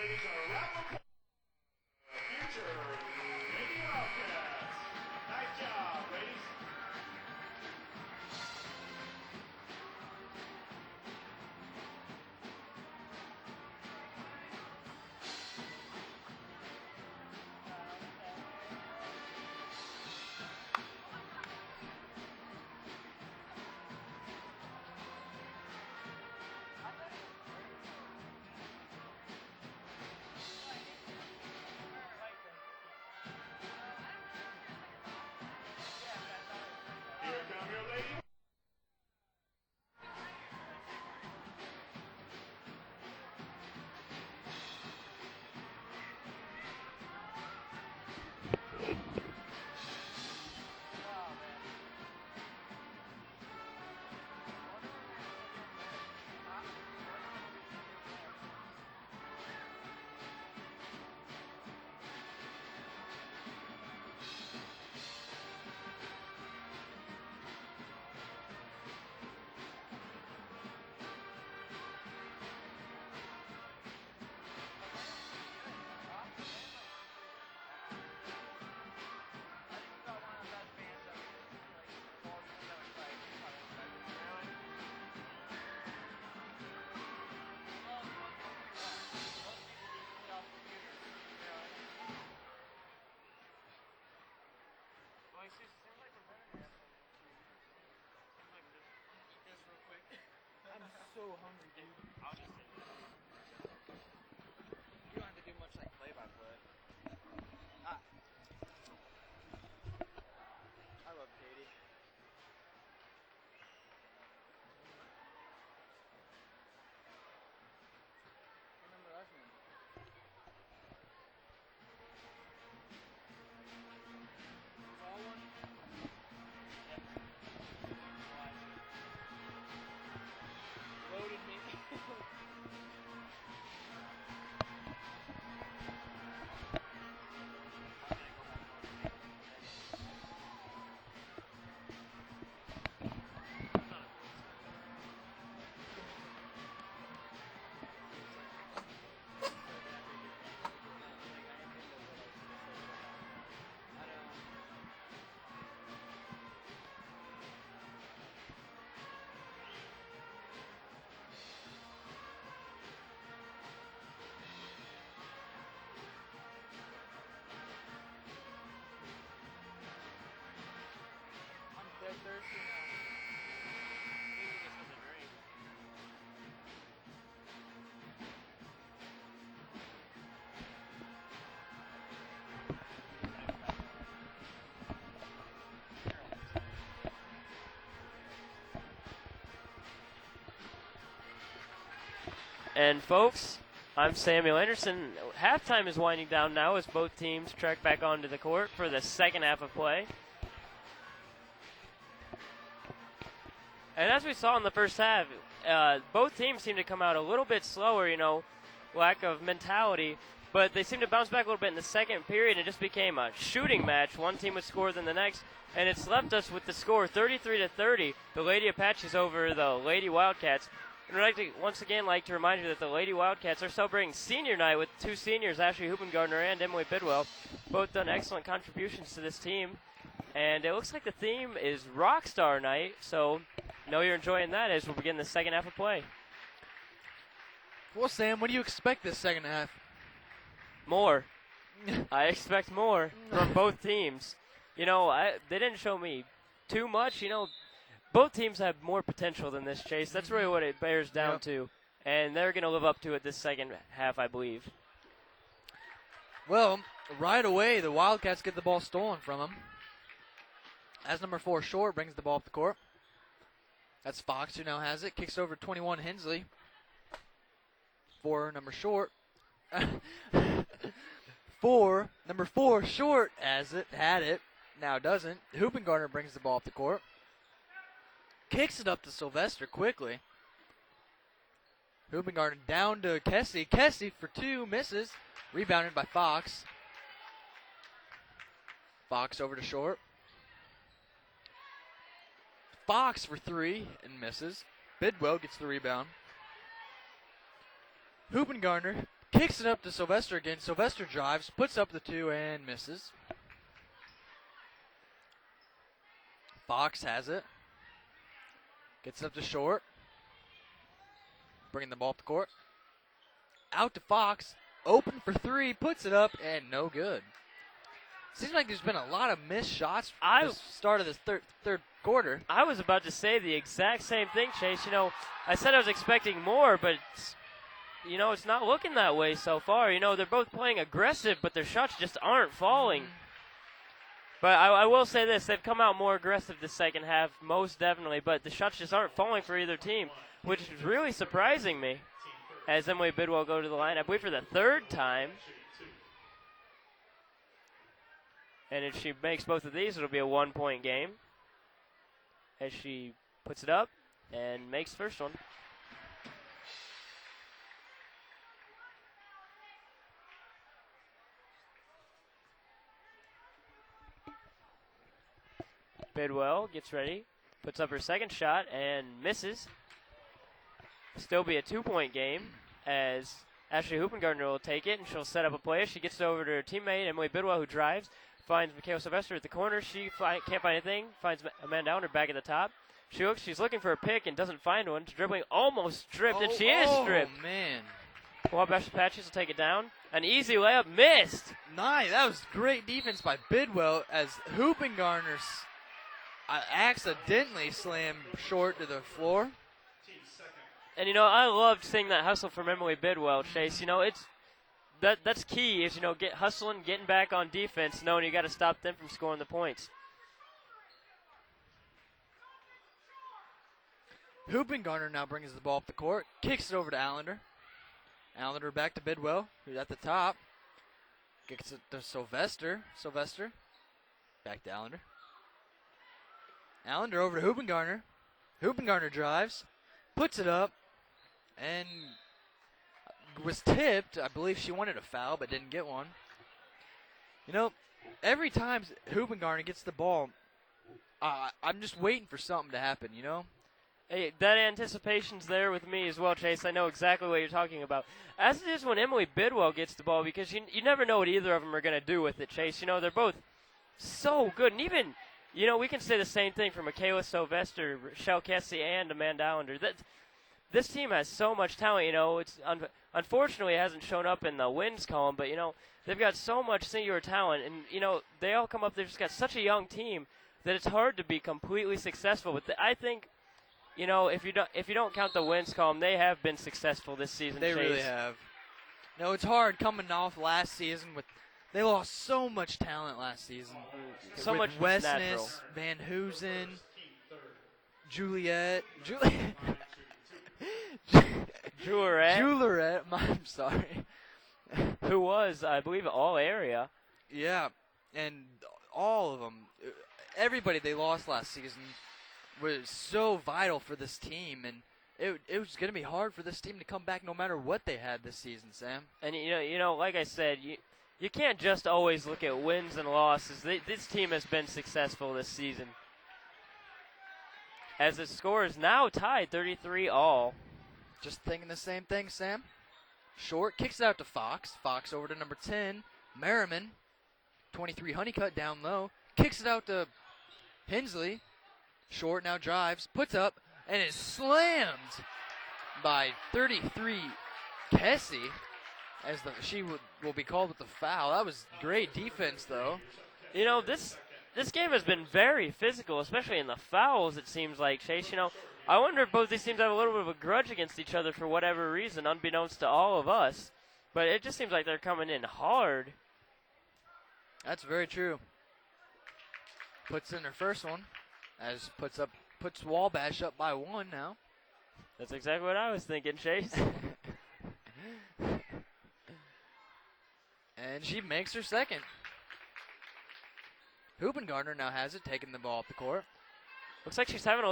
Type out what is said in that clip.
ladies, a round of applause. Future Lady Wildcats. Nice job, ladies. Here come your lady. I'm so hungry, dude. I'll just sit. You don't have to do much like play-by-play. I love Katie. I remember last name. Tall one? Yep. Loaded me. I'm dead thirsty now. And folks, I'm Samuel Anderson. Halftime is winding down now as both teams trek back onto the court for the second half of play. And as we saw in the first half, both teams seem to come out a little bit slower, lack of mentality. But they seemed to bounce back a little bit in the second period. It just became a shooting match. One team would score than the next. And it's left us with the score 33-30, the Lady Apaches over the Lady Wildcats. And I'd once again like to remind you that the Lady Wildcats are celebrating senior night with two seniors, Ashley Hoopengardner and Emily Bidwell. Both done excellent contributions to this team. And it looks like the theme is Rockstar Night, so know you're enjoying that as we begin the second half of play. Well, Sam, what do you expect this second half? More. I expect more from both teams. They didn't show me too much. Both teams have more potential than this, Chase. That's really what it bears down to. And they're going to live up to it this second half, I believe. Well, right away, the Wildcats get the ball stolen from them. As number 4, Short, brings the ball up the court. That's Fox who now has it. Kicks over 21, Hensley. For number Short. Number 4, Short had it. Now doesn't. Hoopengardner brings the ball up the court. Kicks it up to Sylvester quickly. Hoopengardner down to Kessie. Kessie for 2, misses. Rebounded by Fox. Fox over to Short. Fox for 3 and misses. Bidwell gets the rebound. Hoopengardner Kicks it up to Sylvester again. Sylvester drives, puts up the 2 and misses. Fox has it. Gets it up to Short. Bringing the ball up the court. Out to Fox. Open for 3. Puts it up and no good. Seems like there's been a lot of missed shots at the start of this third quarter. I was about to say the exact same thing, Chase. You know, I said I was expecting more, but it's not looking that way so far. You know, they're both playing aggressive, but their shots just aren't falling. But I will say this, they've come out more aggressive the second half, most definitely, but the shots just aren't falling for either team, which is really surprising me. As Emily Bidwell go to the line, I believe for the 3rd time. And if she makes both of these, it'll be a 1-point game. As she puts it up and makes the first one. Bidwell gets ready, puts up her second shot and misses. Still be a 2-point game as Ashley Hoopengartner will take it and she'll set up a play. She gets it over to her teammate, Emily Bidwell, who drives, finds Michaela Sylvester at the corner. She can't find anything, finds Amanda Downer back at the top. She's looking for a pick and doesn't find one. Dribbling almost stripped, and she is stripped. Oh, man. Wabash Apaches will take it down. An easy layup, missed. Nice. That was great defense by Bidwell as Hoopengartner accidentally slammed Short to the floor. And, I loved seeing that hustle from Emily Bidwell, Chase. That's key is, get hustling, getting back on defense, knowing you got to stop them from scoring the points. Hoopengartner now brings the ball up the court, kicks it over to Allender. Allender back to Bidwell, who's at the top. Kicks it to Sylvester. Sylvester back to Allender. Allender over to Hoopengartner. Hoopengartner drives, puts it up, and was tipped. I believe she wanted a foul but didn't get one. Every time Hoopengartner gets the ball, I'm just waiting for something to happen, Hey, that anticipation's there with me as well, Chase. I know exactly what you're talking about. As it is when Emily Bidwell gets the ball, because you never know what either of them are going to do with it, Chase. They're both so good. And even, we can say the same thing for Michaela Sylvester, Rochelle Kessie, and Amanda Allender. This team has so much talent. It's unfortunately it hasn't shown up in the wins column, but, they've got so much singular talent. And, they all come up, they've just got such a young team that it's hard to be completely successful. But I think, if you don't count the wins column, they have been successful this season. They Chase. really have. No, it's hard coming off last season they lost so much talent last season. So with much natural. Westness, Van Hoosen, Juliet. Juliet. I'm sorry. Who was, I believe, all area. Yeah, and all of them, everybody they lost last season was so vital for this team, and it was going to be hard for this team to come back no matter what they had this season, Sam. And like I said, you can't just always look at wins and losses. This team has been successful this season. As the score is now tied 33 all. Just thinking the same thing, Sam. Short kicks it out to Fox. Fox over to number 10, Merriman. 23 Honeycutt down low. Kicks it out to Hensley. Short now drives, puts up, and is slammed by 33 Kessie as she will be called with the foul. That was great defense, though. This game has been very physical, especially in the fouls, it seems like, Chase. I wonder if both these teams have a little bit of a grudge against each other for whatever reason, unbeknownst to all of us. But it just seems like they're coming in hard. That's very true. Puts in her first one. Puts Wabash up by 1 now. That's exactly what I was thinking, Chase. And she makes her second. Hoopengartner now has it, taking the ball up the court. Looks like she's having a